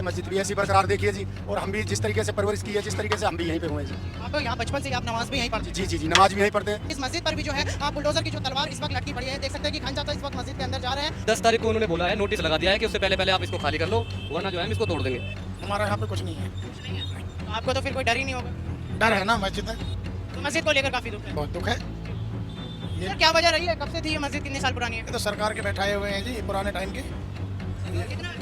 मस्जिद भी ऐसी बरकरार देखिए जी, और हम भी जिस तरीके से परवरिश की है, जिस तरीके से हम भी यहीं पे हुए जी। आप तो यहाँ बचपन से ही आप नमाज भी यहीं पढ़ते जी जी जी, नमाज भी यहीं पढ़ते हैं। हैं। इस मस्जिद पर भी जो है बुलडोजर की जो तलवार इस वक्त लटकी पड़ी है, देख सकते हैं कि खान चाचा इस वक्त मस्जिद के अंदर जा रहे हैं। 10 तारीख को उन्होंने बोला है, नोटिस लगा दिया है कि उससे पहले आप इसको खाली कर लो, वरना जो है हम इसको तोड़ देंगे। हमारा यहाँ पे कुछ नहीं है। तो आपको तो फिर कोई डर ही नहीं होगा। डर है ना, मस्जिद है, तो मस्जिद को लेकर काफी दुख है। बहुत दुख है। सर क्या वजह रही है, कब से थी ये मस्जिद, कितने साल पुरानी है? ये तो सरकार के बैठाए हुए हैं जी, पुराने टाइम के।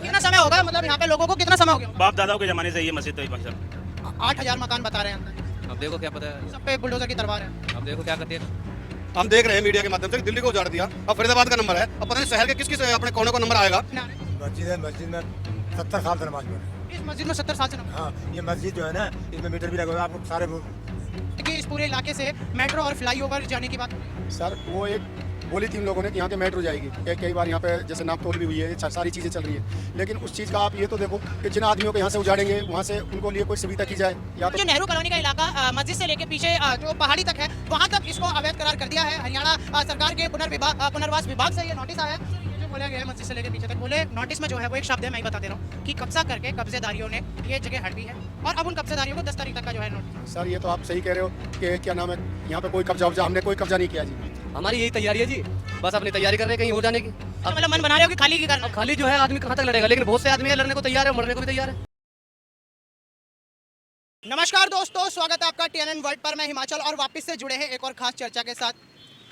कितना समय होगा, मतलब यहाँ पे लोगों को कितना समय हो गया? बाप दादाओं के ज़माने से ये मस्जिद तो भाई साहब। 8,000 मकान बता रहे हैं अंदर, अब देखो क्या पता है, सब पे बुलडोजर की तलवार है। अब देखो क्या करती है। हम देख रहे हैं मीडिया के माध्यम से दिल्ली को उजाड़ दिया, अब फरीदाबाद का नंबर है, अब पता नहीं शहर के किस किस अपने कोने को नंबर आएगा। मस्जिद है, मस्जिद में 70 साल से नमाज पढ़े। इस मस्जिद में 70 साल से नमाज। हाँ, ये मस्जिद जो है ना, इसमें मीटर भी लगा हुआ है, आपको सारे कि इस पूरे इलाके से मेट्रो और फ्लाईओवर जाने की बात। सर वो एक बोली थी इन लोगों ने कि यहाँ के मेट्रो जाएगी। कई बार यहाँ पे जैसे नापतोल भी हुई है, सारी चीज़ें चल रही है, लेकिन उस चीज़ का आप ये तो देखो कि जिन आदमियों को यहाँ से उजाड़ेंगे, वहाँ से उनको लिए कोई सुविधा की जाए। या तो जो नेहरू कॉलोनी का इलाका मस्जिद से लेके पीछे जो पहाड़ी तक है, वहाँ तक इसको अवैध करार कर दिया है। हरियाणा सरकार के पुनर्वास विभाग से ये नोटिस आया है। जो बोला गया है मस्जिद से लेके पीछे तक, बोले नोटिस में जो है वो एक शब्द है, मैं ही बता दे रहा हूँ कि कब्जा करके कब्जेदारियों ने ये जगह हड़पी है, और अब उन कब्जेदारियों को 10 तारीख तक का जो है नोटिस। सर ये तो आप सही कह रहे हो कि क्या नाम है, यहाँ पे कोई कब्जा, हमने कोई कब्जा नहीं किया जी। हमारी यही तैयारी है जी, बस अपनी तैयारी कर रहे हैं कहीं हो जाने की। अब मतलब मन बना रहे हो कि खाली की करना? खाली जो है आदमी कहाँ तक लड़ेगा, लेकिन बहुत से आदमी लड़ने को तैयार है, मरने को भी तैयार है। नमस्कार दोस्तों, स्वागत है आपका TNN वर्ल्ड पर। मैं हिमाचल और वापस से जुड़े हैं एक और खास चर्चा के साथ।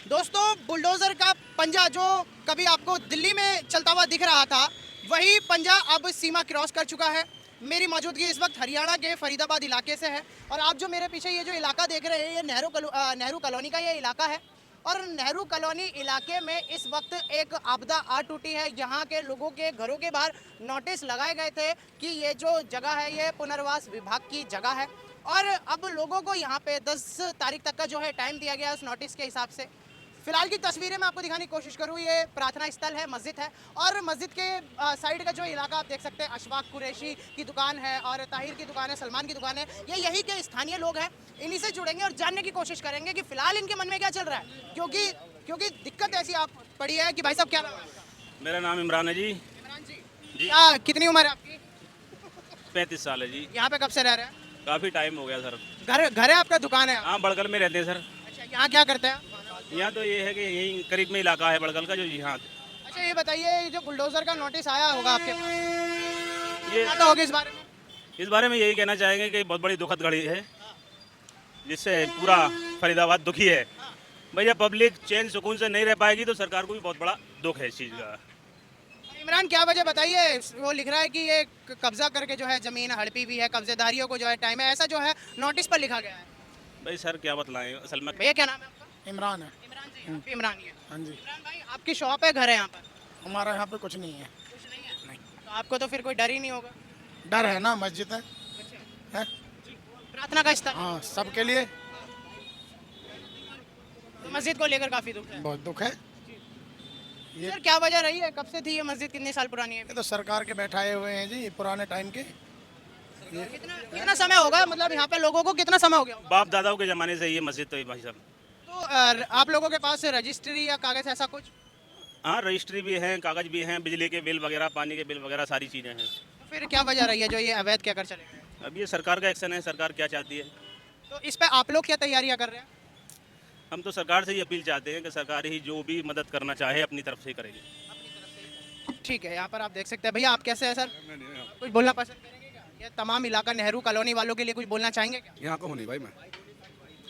दोस्तों, बुलडोजर का पंजा जो कभी आपको दिल्ली में चलता हुआ दिख रहा था, वही पंजा अब सीमा क्रॉस कर चुका है। मेरी मौजूदगी इस वक्त हरियाणा के फरीदाबाद इलाके से है, और आप जो मेरे पीछे ये जो इलाका देख रहे हैं, ये नेहरू कॉलोनी का ये इलाका है। और नेहरू कॉलोनी इलाके में इस वक्त एक आपदा आ टूटी है। यहाँ के लोगों के घरों के बाहर नोटिस लगाए गए थे कि ये जो जगह है ये पुनर्वास विभाग की जगह है, और अब लोगों को यहाँ पे 10 तारीख तक का जो है टाइम दिया गया है उस नोटिस के हिसाब से। फिलहाल की तस्वीरें मैं आपको दिखाने की कोशिश करूँ, ये प्रार्थना स्थल है, मस्जिद है, और मस्जिद के साइड का जो इलाका आप देख सकते हैं, अशफाक कुरैशी की दुकान है, और ताहिर की दुकान है, सलमान की दुकान है। ये यही के स्थानीय लोग हैं, इन्हीं से जुड़ेंगे और जानने की कोशिश करेंगे कि फिलहाल इनके मन में क्या चल रहा है, क्योंकि दिक्कत ऐसी आप पड़ी है कि भाई साहब क्या नाम है? मेरा नाम इमरान है जी। इमरान जी, जी। कितनी उम्र है आपकी? 35 साल है जी। यहाँ पे कब से रह रहे हैं? काफ़ी टाइम हो गया सर। घर है आपका, दुकान है? हाँ, बड़गल में रहते हैं सर। अच्छा, यहाँ क्या करते हैं? यहाँ तो ये है कि यहीं करीब में इलाका है बड़गल का, जो यहाँ अच्छा, ये बताइए, ये जो बुलडोजर का नोटिस आया होगा आपके पास, ये क्या कहोगे इस बारे में? इस बारे में यही कहना चाहेंगे कि बहुत बड़ी दुखद घड़ी है, जिससे पूरा फरीदाबाद दुखी है। भैया पब्लिक चैन सुकून से नहीं रह पाएगी, तो सरकार को भी बहुत बड़ा दुख है इस चीज़ का। इमरान, क्या वजह बताइए? वो लिख रहा है कि ये कब्जा करके जो है ज़मीन हड़पी भी है, कब्जेदारियों को जो है टाइम है, ऐसा जो है नोटिस पर लिखा गया है। भाई सर क्या बतलाएं, असल में भैया क्या नाम है आपका? इमरान है। इमरान जी, आप भी इमरान ही है। हाँ जी, इमरान भाई, आपकी शॉप है, घर है यहाँ पर? हमारा यहाँ पे कुछ नहीं है। कुछ नहीं है। तो आपको तो फिर कोई डर ही नहीं होगा। डर है ना, मस्जिद है, है? प्रार्थना का स्थल, हाँ, सबके लिए तो मस्जिद को लेकर काफ़ी दुख है। बहुत दुख है। ये सर क्या वजह रही है, कब से थी ये मस्जिद, कितने साल पुरानी है? ये तो सरकार के बैठाए हुए हैं जी, पुराने टाइम के। कितना समय होगा, मतलब यहाँ पे लोगों को कितना समय हो गया? बाप दादाओं के ज़माने से ये मस्जिद तो भाई साहब। तो आप लोगों के पास रजिस्ट्री या कागज़ ऐसा कुछ? हाँ, रजिस्ट्री भी है, कागज़ भी हैं, बिजली के बिल वगैरह, पानी के बिल वगैरह, सारी चीज़ें हैं। तो फिर क्या वजह रही है जो ये अवैध क्या कर चले गए? अब ये सरकार का एक्शन है, सरकार क्या चाहती है। तो इस पे आप लोग क्या तैयारियां कर रहे हैं? हम तो सरकार से ही अपील चाहते हैं कि सरकार ही जो भी मदद करना चाहे अपनी तरफ से करेगी। ठीक है, यहाँ पर आप देख सकते हैं। भैया आप कैसे हैं सर? कुछ बोलना पसंद करेंगे क्या? ये तमाम इलाका नेहरू कॉलोनी वालों के लिए कुछ बोलना चाहेंगे क्या? यहाँ को नहीं भाई, मैं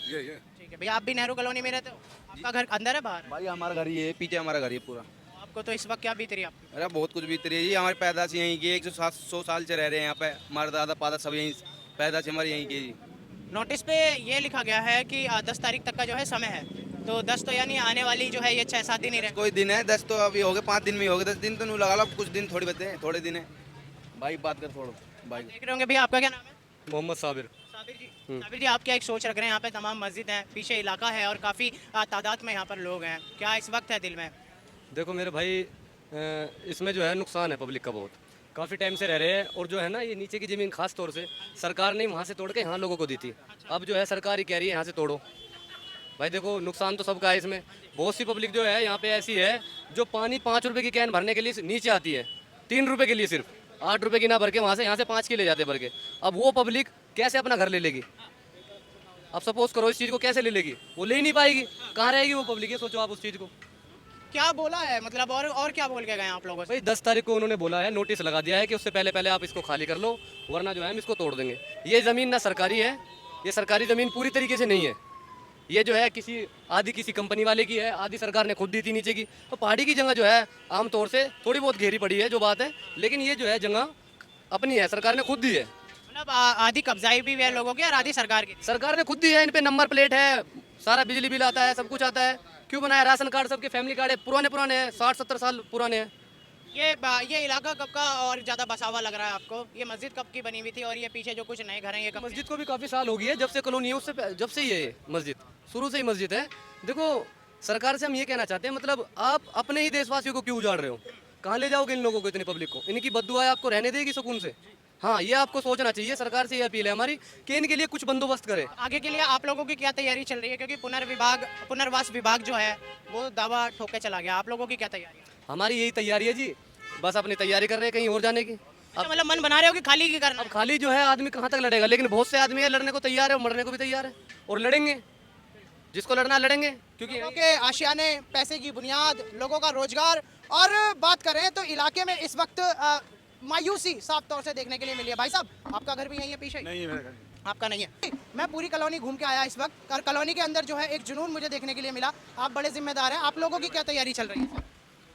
ये ठीक है भैया, आप भी नेहरू कॉलोनी में रहते हो? आपका घर अंदर है बाहर है? भाई हमारा घर ये है, पीछे हमारा घर ये पूरा। आपको तो इस वक्त क्या बीत रही है आपकी? अरे बहुत कुछ बीत रही है जी, हमारी पैदाश यहीं की, 100 साल से रह रहे हैं यहाँ पे, हमारे दादा पादा सब यहीं, पैदाश हमारी यहीं की जी। नोटिस पे ये लिखा गया है कि 10 तारीख तक का जो है समय है, तो 10 तो यानी आने वाली जो है ये 6-7 दिन ही रहे। कोई दिन है, 10 तो अभी हो गए, 5 दिन में ही हो गए, 10 दिन तो नहीं लगा लो, कुछ दिन थोड़ी बचे हैं, थोड़े दिन है भाई, बात कर छोड़ो भाई। देख रहे होंगे भैया, आपका क्या नाम है? मोहम्मद साबिर। साबिर जी, साबिर जी, आप क्या एक सोच रख रहे हैं? यहाँ पे तमाम मस्जिद हैं, पीछे इलाका है, और काफ़ी तादाद में यहाँ पर लोग हैं, क्या इस वक्त है दिल में? देखो मेरे भाई, इसमें जो है नुकसान है पब्लिक का बहुत, काफ़ी टाइम से रह रहे हैं, और जो है ना ये नीचे की ज़मीन खास तौर से सरकार ने वहाँ से तोड़ के यहाँ लोगों को दी थी। अब जो है सरकार ही कह रही है यहाँ से तोड़ो। भाई देखो नुकसान तो सबका है इसमें। बहुत सी पब्लिक जो है यहाँ पे ऐसी है जो पानी 5 रुपए की कैन भरने के लिए नीचे आती है, 3 रुपए के लिए सिर्फ। 8 रुपए की ना भर के वहाँ से यहाँ से 5 की ले जाते भर के। अब वो पब्लिक कैसे अपना घर ले लेगी? अब सपोज करो इस चीज़ को कैसे ले लेगी? वो ले ही नहीं पाएगी। कहाँ रहेगी वो पब्लिक? ये सोचो आप उस चीज़ को। क्या बोला है मतलब, और क्या बोल के गए आप लोगों से? भाई 10 तारीख को उन्होंने बोला है, नोटिस लगा दिया है कि उससे पहले पहले आप इसको खाली कर लो, वरना जो है हम इसको तोड़ देंगे। ये ज़मीन ना सरकारी है, ये सरकारी ज़मीन पूरी तरीके से नहीं है। ये जो है आधी किसी कंपनी वाले की है, आधी सरकार ने खुद दी थी नीचे की। तो पहाड़ी की जगह जो है आमतौर से थोड़ी बहुत घेरी पड़ी है जो बात है, लेकिन ये जो है जगह अपनी है, सरकार ने खुद दी है। मतलब आधी कब्जाई भी है लोगों की और आधी सरकार की। सरकार ने खुद दी है, इन पे नंबर प्लेट है, सारा बिजली बिल आता है, सब कुछ आता है। क्यों बनाया? राशन कार्ड सबके फैमिली कार्ड है, पुराने हैं, 60-70 साल पुराने हैं। ये इलाका कब का और ज़्यादा बसावा लग रहा है आपको? ये मस्जिद कब की बनी हुई थी और ये पीछे जो कुछ नए घर हैं ये कब? मस्जिद को भी काफ़ी साल हो गई है, जब से कॉलोनी है उससे जब से ही है ये मस्जिद, शुरू से ही मस्जिद है। देखो सरकार से हम ये कहना चाहते हैं, मतलब आप अपने ही देशवासियों को क्यों उजाड़ रहे हो? कहाँ ले जाओगे इन लोगों को, इतनी पब्लिक को? इनकी बद्दुआएं आपको रहने देगी सुकून से? हाँ, ये आपको सोचना चाहिए। सरकार से ये अपील है हमारी कि इनके लिए कुछ बंदोबस्त करे। आगे के लिए आप लोगों की क्या तैयारी चल रही है? क्योंकि पुनर्वास विभाग जो है वो दावा ठोक के चला गया, आप लोगों की क्या तैयारी है? हमारी यही तैयारी है जी, बस अपनी तैयारी कर रहे हैं कहीं और जाने की। अच्छा, मतलब मन बना रहे हो कि खाली की करना? अब खाली जो है आदमी कहाँ तक लड़ेगा? लेकिन बहुत से आदमी है लड़ने को तैयार है और मरने को भी तैयार है, और लड़ेंगे। जिसको लड़ना लड़ेंगे, क्योंकि लोगों के आशियाने, पैसे की बुनियाद, लोगों का रोजगार। और बात करें तो इलाके में इस वक्त मायूसी साफ तौर से देखने के लिए मिली है। भाई साहब, आपका घर भी यहीं है पीछे? नहीं है मेरा घर। आपका नहीं है। मैं पूरी कॉलोनी घूम के आया इस वक्त, और कॉलोनी के अंदर जो है एक जुनून मुझे देखने के लिए मिला। आप बड़े जिम्मेदार हैं, आप लोगों की क्या तैयारी चल रही है?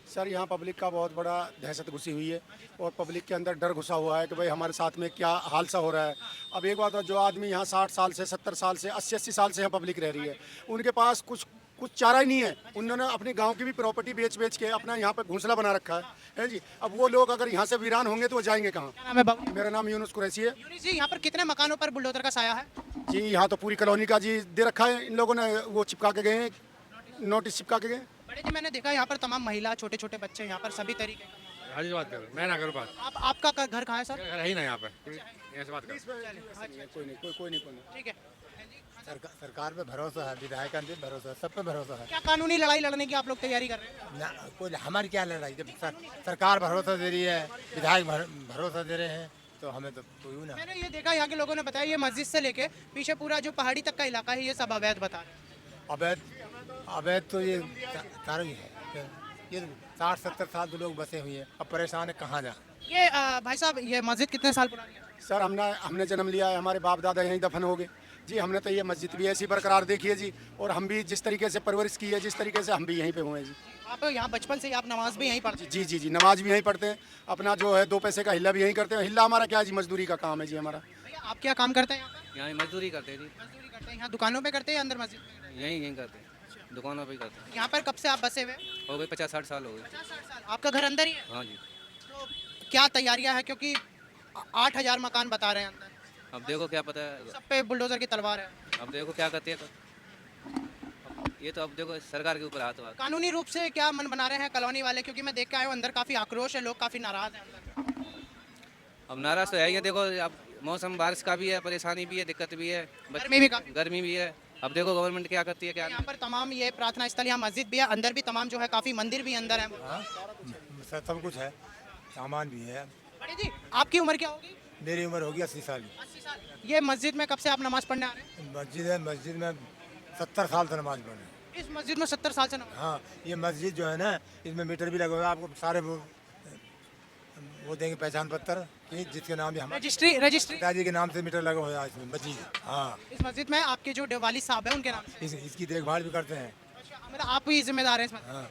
सर यहाँ पब्लिक का बहुत बड़ा दहशत घुसी हुई है और पब्लिक के अंदर डर घुसा हुआ है कि भाई हमारे साथ में क्या हादसा हो रहा है। अब एक बात है, जो आदमी यहाँ 60 साल से 70 साल से 80 साल से यहाँ पब्लिक रह रही है, उनके पास कुछ चारा ही नहीं है। उन्होंने अपने गांव की भी प्रॉपर्टी बेच के अपना यहाँ पे घोंसला बना रखा है जी। अब वो लोग अगर यहाँ से वीरान होंगे तो वो जाएंगे कहाँ? क्या नाम है बाबू? मेरा नाम यूनुस कुरैशी है यूनिस जी, यहाँ पर कितने मकानों पर बुलडोजर का साया है? जी। यहाँ तो पूरी कॉलोनी का जी दे रखा है, इन लोगों ने वो चिपका के गए हैं, नोटिस चिपका के गए। बड़े जी, मैंने देखा यहाँ पर तमाम महिला, छोटे छोटे बच्चे यहाँ पर सभी तरीके के। आज बात कर, मैं ना करूँ बात। आपका घर कहाँ है सर? घर है ही ना यहाँ पे, ऐसे बात कर। कोई नहीं। ठीक है। सरकार पे भरोसा है, विधायक पे भरोसा है, सब पे भरोसा है। क्या कानूनी लड़ाई लड़ने की आप लोग तैयारी कर रहे हैं? ना कोई हमारी क्या लड़ाई, जब सरकार भरोसा दे रही है, विधायक भरोसा दे रहे हैं, तो हमें तो कोई ना। मैंने ये देखा, यहाँ के लोगों ने बताया ये मस्जिद से लेके पीछे पूरा जो पहाड़ी तक का इलाका है ये सब अवैध बता रहे हैं। अवैध तो ये सारा ही है। ये 60-70 साल तो लोग बसे हुए हैं, अब परेशान है, कहाँ जाए। ये भाई साहब, ये मस्जिद कितने साल पुरानी है? सर हमने जन्म लिया है, हमारे बाप दादा यहीं दफन हो गए जी। हमने तो ये मस्जिद भी ऐसी बरकरार देखी है जी, और हम भी जिस तरीके से परवरिश की है, जिस तरीके से हम भी यहीं पे हुए हैं जी। आप यहाँ बचपन से आप नमाज भी यहीं पढ़ते हैं? जी, नमाज भी यहीं पढ़ते हैं, अपना जो है 2 पैसे का हिल्ला भी यहीं करते हैं। हिल्ला हमारा क्या है जी, मजदूरी का काम है जी हमारा। भैया, आप क्या काम करते हैं यहाँ पर? यहाँ मजदूरी करते हैं जी, मजदूरी करते हैं। यहाँ दुकानों पे करते हैं, अंदर मस्जिद में? यहीं करते हैं, दुकानों पे ही करते हैं। यहाँ पर कब से आप बसे हुए? हो गए 50-60 साल हो गए। 50-60 साल। आपका घर अंदर ही है? हाँ जी। तो क्या तैयारियां हैं, क्योंकि 8000 मकान बता रहे हैं अंदर, अब देखो क्या पता है, सब पे बुलडोजर की तलवार है। अब देखो क्या करती है। ये तो अब देखो सरकार के ऊपर हाथ हुआ। कानूनी रूप से क्या मन बना रहे हैं कॉलोनी वाले? क्योंकि मैं देख के आया हूँ अंदर काफी आक्रोश है, लोग काफी नाराज हैं अंदर। अब नाराज तो है ही है, देखो अब मौसम बारिश का भी है, परेशानी भी है, दिक्कत भी है, गर्मी भी है। अब देखो गवर्नमेंट क्या करती है क्या। यहाँ पर तमाम ये प्रार्थना स्थल, यहाँ मस्जिद भी है, अंदर भी तमाम जो है काफी मंदिर भी अंदर है। सब कुछ है, सामान भी है। बड़े जी, आपकी उम्र क्या होगी? मेरी उम्र होगी 80 साल। 80 साल। ये मस्जिद में कब से आप नमाज पढ़ने आ रहे हैं? मस्जिद है, मस्जिद में 70 साल से नमाज पढ़े। इस मस्जिद में 70 साल से नमाज? हाँ, ये मस्जिद जो है ना, इसमें मीटर भी लगा हुआ है, आपको सारे वो देंगे पहचान पत्र, जिसके नाम भी हमारे रजिस्ट्री पिताजी के नाम से मीटर लगा हुआ है इसमें मस्जिद। हाँ, इस मस्जिद में आपके जो वालिद साहब है उनके नाम से? इसकी देखभाल भी करते हैं। मतलब आप ही जिम्मेदार हैं इस मस्जिद? हाँ,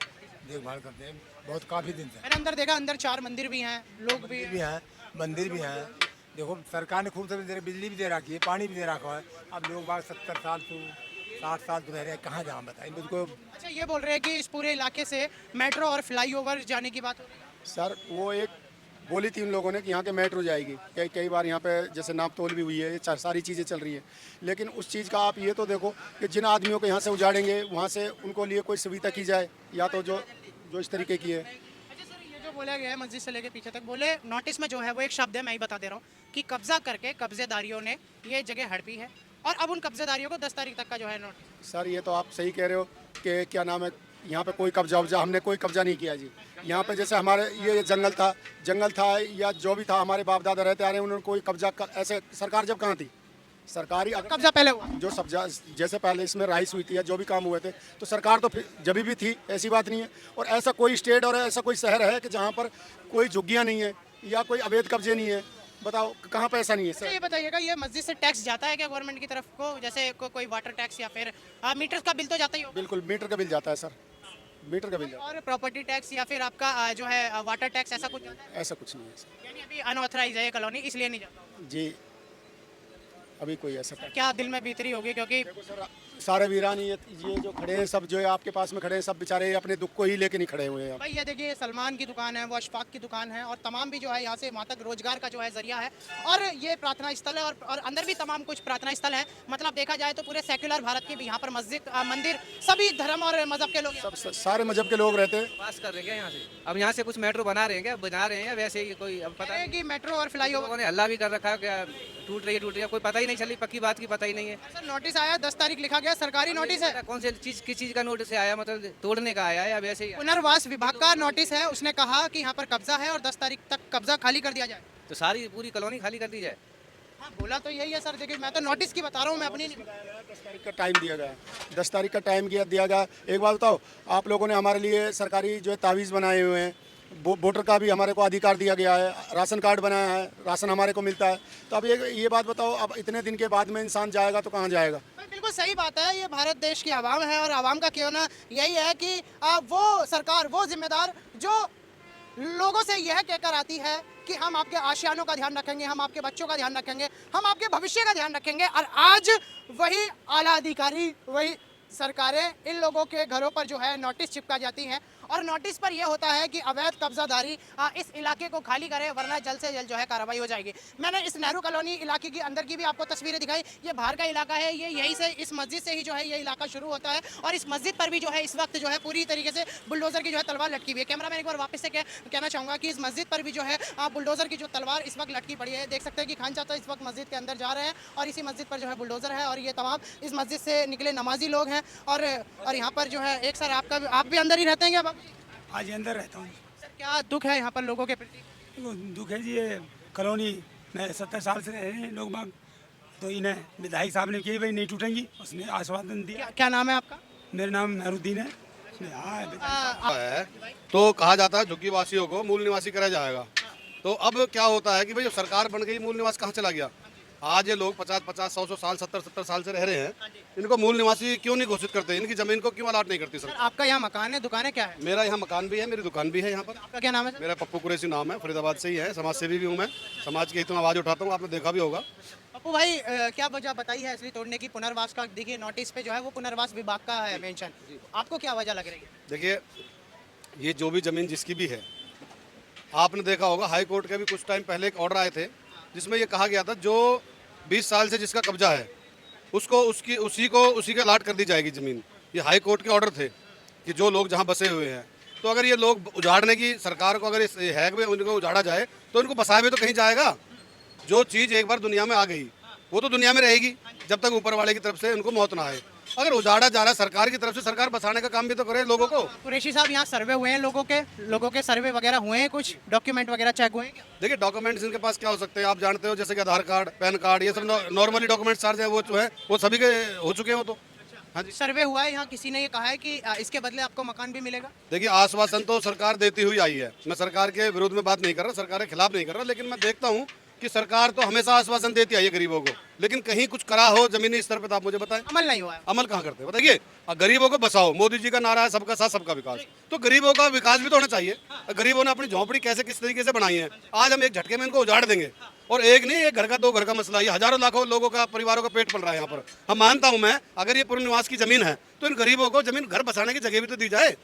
देखभाल करते हैं बहुत काफ़ी दिन से। मैंने अंदर देखा, अंदर 4 मंदिर भी हैं, लोग भी हैं, मंदिर भी हैं। देखो सरकार ने खूब सारी बिजली भी दे रखी है, पानी भी दे रखा है। अब लोग बाग 70 साल तो 60 साल तो रह रहे हैं, कहाँ जाए बताएं मुझको। अच्छा, ये बोल रहे हैं कि इस पूरे इलाके से मेट्रो और फ्लाईओवर जाने की बात हो रही है? सर वो एक बोली थी उन लोगों ने कि यहाँ के मेट्रो जाएगी। कई बार यहाँ पे जैसे नापतोल भी हुई है, ये सारी चीज़ें चल रही है, लेकिन उस चीज़ का आप ये तो देखो कि जिन आदमियों को यहाँ से उजाड़ेंगे वहाँ से उनको लिए कोई सुविधा की जाए, या तो जो इस तरीके की है। अच्छा सर, ये जो बोला गया है मस्जिद से लेके पीछे तक, बोले नोटिस में जो है वो एक शब्द है, मैं ही बता दे रहा हूँ कि कब्जा करके कब्जेदारियों ने ये जगह हड़पी है, और अब उन कब्जेदारियों को 10 तारीख तक का जो है नोटिस। सर ये तो आप सही कह रहे हो कि क्या नाम है, यहाँ पे कोई कब्जा उब्जा हमने कोई कब्जा नहीं किया जी। यहाँ पे जैसे हमारे ये जंगल था या जो भी था, हमारे बाप दादा रहते आ रहे हैं, उन्होंने कोई कब्जा ऐसे सरकार जब कहाँ थी सरकारी कब्जा पहले हुआ। जो सब्जा जैसे पहले इसमें राइस हुई थी या जो भी काम हुए थे तो सरकार तो फिर जब भी थी, ऐसी बात नहीं है। और ऐसा कोई स्टेट और ऐसा कोई शहर है कि जहाँ पर कोई झुग्गियाँ नहीं है या कोई अवैध कब्जे नहीं है, बताओ कहाँ पे ऐसा नहीं है अच्छा, सर। ये बताइएगा, ये मस्जिद से टैक्स जाता है क्या गवर्नमेंट की तरफ को, जैसे कोई वाटर टैक्स या फिर मीटर का बिल तो जाता ही होगा, बिल्कुल मीटर का बिल जाता है सर, मीटर का बिल जाता और प्रॉपर्टी टैक्स या फिर आपका जो है वाटर टैक्स ऐसा कुछ जाता है, ऐसा कुछ नहीं है सर। है? यानी अभी अनऑथराइज है ये कॉलोनी, इसलिए नहीं जाता। जी अभी कोई ऐसा क्या दिल में बीतरी होगी, क्योंकि सारे वीरान ये जो खड़े हैं सब, जो है आपके पास में खड़े हैं सब बेचारे अपने दुख को ही लेके नहीं खड़े हुए हैं। भाई ये देखिए सलमान की दुकान है, वो अशफाक की दुकान है, और तमाम भी जो है यहाँ से वहाँ तक रोजगार का जो है जरिया है, और ये प्रार्थना स्थल है, और अंदर भी तमाम कुछ प्रार्थना स्थल है। मतलब देखा जाए तो पूरे सेक्युलर भारत के भी यहाँ पर मस्जिद मंदिर सभी धर्म और मजहब के लोग सब सारे मजहब के लोग रहते हैं। पास कर रहे हैं क्या यहाँ से? अब यहाँ से कुछ मेट्रो बना रहे हैं क्या? बना रहे हैं या वैसे ही कोई अब पता है नहीं? कि मेट्रो और फ्लाई लोगों ने हल्ला भी कर रखा है क्या टूट रही है, कोई पता ही नहीं चली, पक्की बात की पता ही नहीं है। सर नोटिस आया 10 तारीख लिखा गया, सरकारी नोटिस है, कौन से चीज किस चीज का नोटिस आया, मतलब तोड़ने का आया है या वैसे ही? पुनर्वास विभाग का नोटिस है, उसने कहा कि यहाँ पर कब्जा है और 10 तारीख तक कब्जा खाली कर दिया जाए। तो सारी पूरी कॉलोनी खाली कर दी जाए? हाँ बोला तो यही है सर, देखिए मैं तो नोटिस की बता रहा हूँ, मैं अपनी नहीं। 10 तारीख का टाइम दिया गया, 10 तारीख का टाइम दिया गया। एक बात बताओ, आप लोगों ने हमारे लिए सरकारी जो है तावीज़ बनाए हुए हैं, वोटर का भी हमारे को अधिकार दिया गया है, राशन कार्ड बनाया है, राशन हमारे को मिलता है। तो अब ये बात बताओ, अब इतने दिन के बाद में इंसान जाएगा तो कहाँ जाएगा? बिल्कुल सही बात है, ये भारत देश की आवाम है, और आवाम का क्यों ना यही है कि वो सरकार, वो जिम्मेदार जो लोगों से यह कहकर आती है कि हम आपके आशियानों का ध्यान रखेंगे, हम आपके बच्चों का ध्यान रखेंगे, हम आपके भविष्य का ध्यान रखेंगे, और आज वही आला अधिकारी, वही सरकारें इन लोगों के घरों पर जो है नोटिस चिपका जाती हैं, और नोटिस पर यह होता है कि अवैध कब्जादारी इस इलाके को खाली करे, वरना जल्द से जल्द जो है कार्रवाई हो जाएगी। मैंने इस नेहरू कॉलोनी इलाके की अंदर की भी आपको तस्वीरें दिखाई, ये बाहर का इलाका है, ये यहीं से इस मस्जिद से ही जो है ये इलाका शुरू होता है, और इस मस्जिद पर भी जो है इस वक्त जो है पूरी तरीके से बुलडोजर की जो है तलवार लटकी हुई है। कैमरा मैन एक बार वापस से कहना चाहूँगा कि इस मस्जिद पर भी जो है बुलडोजर की जो तलवार इस वक्त लटकी पड़ी है। देख सकते हैं कि खान चाचा इस वक्त मस्जिद के अंदर जा रहे हैं, और इसी मस्जिद पर जो है बुलडोजर है, और ये तमाम इस मस्जिद से निकले नमाजी लोग हैं, और यहाँ पर जो है एक सर आप भी अंदर ही रहते हैं क्या बाबू? आज अंदर रहता हूँ। सर क्या दुख है यहाँ पर लोगों के प्रति? दुख है जी, ये कॉलोनी में 70 साल से रह रहे हैं लोग बाग, तो इन्हें विधायक साहब ने की भाई नहीं टूटेंगी, उसने आश्वासन दिया। क्या नाम है आपका? मेरा नाम मेहरुद्दीन है। है तो कहा जाता है झुग्गी वासियों को मूल निवासी करा जाएगा। तो अब क्या होता है कि भाई सरकार बन गई, मूल निवास कहाँ चला गया? आज ये लोग 50-50, 100 साल, 70 साल से रह रहे हैं, इनको मूल निवासी क्यों नहीं घोषित करते? इनकी जमीन को क्यों अलाट नहीं करती सर? आपका यहाँ मकान है, दुकान है, क्या है? मेरा यहाँ मकान भी है, मेरी दुकान भी है यहाँ पर। आपका क्या नाम है सर? मेरा पप्पू कुरैशी नाम है, फरीदाबाद से ही है, समाज सेवी भी हूँ मैं, समाज के हितों में आवाज़ उठाता हूँ, आपने देखा भी होगा। पप्पू भाई क्या वजह बताई है इसलिए तोड़ने की? पुनर्वास का देखिए नोटिस पे जो है वो पुनर्वास विभाग का है मेंशन, आपको क्या वजह लग रही है? देखिए ये जो भी ज़मीन जिसकी भी है, आपने देखा होगा हाई कोर्ट के भी कुछ टाइम पहले एक ऑर्डर आए थे जिसमें ये कहा गया था जो 20 साल से जिसका कब्जा है उसको उसी के अलाट कर दी जाएगी ज़मीन। ये हाई कोर्ट के ऑर्डर थे कि जो लोग जहाँ बसे हुए हैं, तो अगर ये लोग उजाड़ने की सरकार को अगर इस हैग में उनको उजाड़ा जाए तो इनको बसाए हुए तो कहीं जाएगा। जो चीज़ एक बार दुनिया में आ गई वो तो दुनिया में रहेगी जब तक ऊपर वाले की तरफ से उनको मौत ना आए। अगर उजाड़ा जा रहा है सरकार की तरफ से, सरकार बसाने का काम भी तो करे लोगों को। कुरैशी साहब यहाँ सर्वे हुए हैं लोगों के सर्वे वगैरह हुए हैं, कुछ डॉक्यूमेंट वगैरह चेक हुए हैं क्या? देखिए डॉक्यूमेंट्स इनके पास क्या हो सकते हैं आप जानते हो, जैसे कि आधार कार्ड, पैन कार्ड, ये सब नॉर्मली डॉक्यूमेंट्स चार्ज है वो जो है वो सभी के हो चुके हैं वो तो। हाँ जी सर्वे हुआ है यहाँ, किसी ने ये कहा है कि इसके बदले आपको मकान भी मिलेगा? देखिए आश्वासन तो सरकार देती हुई आई है, मैं सरकार के विरोध में बात नहीं कर रहा, सरकार के खिलाफ नहीं कर रहा, लेकिन मैं देखता हूँ कि सरकार तो हमेशा आश्वासन देती आई है गरीबों को, लेकिन कहीं कुछ करा हो जमीनी स्तर पर तो आप मुझे बताएं। अमल नहीं हुआ है। अमल कहाँ करते हैं बताइए? गरीबों को बसाओ, मोदी जी का नारा है सबका साथ सबका विकास, तो गरीबों का विकास भी तो होना चाहिए। गरीबों ने अपनी झोंपड़ी कैसे किस तरीके से बनाई है, आज हम एक झटके में इनको उजाड़ देंगे। और एक नहीं, एक घर का 2 घर का मसला, ये हजारों लाखों लोगों का, परिवारों का पेट पल रहा है यहाँ पर। हम मानता हूँ मैं, अगर ये पुनर्निवास की जमीन है तो इन गरीबों को जमीन घर बसाने की जगह भी तो दी जाए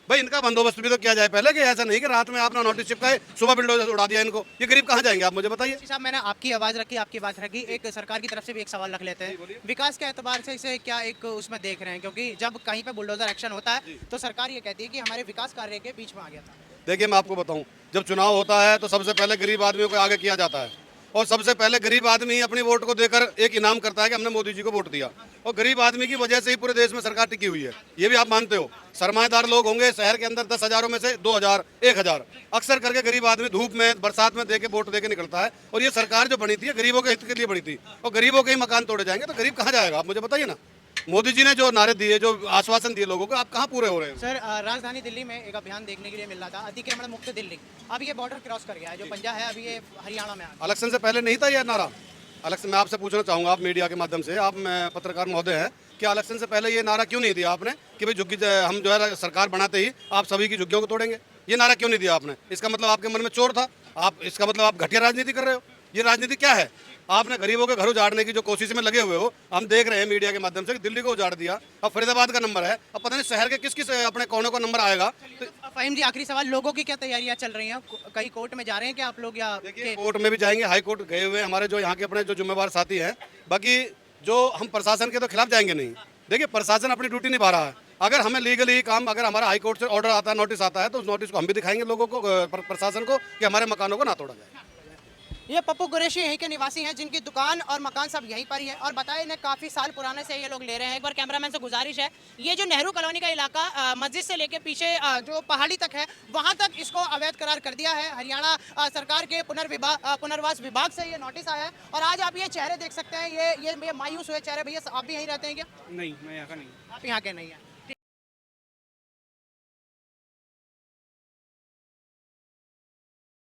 भाई, इनका बंदोबस्त भी तो किया जाए पहले, कि ऐसा नहीं कि रात में आपने नोटिस चिपकाए सुबह बिल्डोजर उड़ा दिया इनको। ये गरीब कहाँ जाएंगे आप मुझे बताइए? साहब मैंने आपकी आवाज़ रखी, आपकी बात रखी, एक सरकार की तरफ से भी एक सवाल रख लेते हैं, विकास के एतबार से इसे क्या एक उसमें देख रहे हैं? क्योंकि जब कहीं पे बुलडोजर एक्शन होता है तो सरकार ये कहती है कि हमारे विकास कार्य के बीच में आ गया था। देखिए मैं आपको बताऊं, जब चुनाव होता है तो सबसे पहले गरीब आदमियों को आगे किया जाता है, और सबसे पहले गरीब आदमी ही अपनी वोट को देकर एक इनाम करता है कि हमने मोदी जी को वोट दिया, और गरीब आदमी की वजह से ही पूरे देश में सरकार टिकी हुई है। ये भी आप मानते हो। सरमाएदार लोग होंगे शहर के अंदर 10,000 में से 2,000 1,000 अक्सर करके गरीब आदमी धूप में बरसात में देके वोट देके निकलता है। और ये सरकार जो बनी थी गरीबों के हित के लिए बनी थी, और गरीबों के ही मकान तोड़े जाएंगे तो गरीब कहाँ जाएगा? आप मुझे बताइए ना। मोदी जी ने जो नारे दिए, जो आश्वासन दिए लोगों को, आप कहाँ पूरे हो रहे हैं? सर राजधानी दिल्ली में एक अभियान देखने के लिए मिल रहा था, अतिक्रमण मुक्त दिल्ली। अब ये बॉर्डर क्रॉस कर गया है, जो पंजा है अभी ये हरियाणा में आ गया। इलेक्शन से पहले नहीं था ये नारा? इलेक्शन मैं आपसे पूछना चाहूँगा, आप मीडिया के माध्यम से, आप पत्रकार महोदय हैं, क्या इलेक्शन से पहले ये नारा क्यों नहीं दिया आपने कि भाई झुग्गी हम जो है सरकार बनाते ही आप सभी की झुग्गियों को तोड़ेंगे? ये नारा क्यों नहीं दिया आपने? इसका मतलब आपके मन में चोर था? आप इसका मतलब आप घटिया राजनीति कर रहे हो? ये राजनीति क्या है? आपने गरीबों के घर उजाड़ने की जो कोशिश में लगे हुए हो, हम देख रहे हैं मीडिया के माध्यम से कि दिल्ली को उजाड़ दिया, अब फरीदाबाद का नंबर है, अब पता नहीं शहर के किस किस अपने कोने को नंबर आएगा। तो फहीम जी, आखिरी सवाल, लोगों की क्या तैयारियां चल रही हैं? कहीं कोर्ट में जा रहे हैं क्या आप लोग, या देखिए कोर्ट में भी जाएंगे, हाई कोर्ट गए हुए हमारे जो यहाँ के अपने जो जिम्मेवार साथी हैं। बाकी जो हम प्रशासन के तो खिलाफ जाएंगे नहीं। देखिए प्रशासन अपनी ड्यूटी निभा रहा है। अगर हमें लीगली काम, अगर हमारा हाई कोर्ट से ऑर्डर आता है, नोटिस आता है, तो उस नोटिस को हम भी दिखाएंगे लोगों को, प्रशासन को, कि हमारे मकानों को ना तोड़ा जाए। ये पप्पू कुरैशी यहीं के निवासी हैं, जिनकी दुकान और मकान सब यहीं पर ही है, और बताए इन्हें काफ़ी साल पुराने से ये लोग ले रहे हैं। एक बार कैमरामैन से गुजारिश है, ये जो नेहरू कॉलोनी का इलाका मस्जिद से लेके पीछे जो पहाड़ी तक है, वहाँ तक इसको अवैध करार कर दिया है। हरियाणा सरकार के पुनर्वास विभाग से ये नोटिस आया है। और आज आप ये चेहरे देख सकते हैं, ये मायूस हुए चेहरे। भैया आप भी यहीं रहते हैं क्या? नहीं, मैं यहाँ का नहीं। आप यहाँ के नहीं हैं।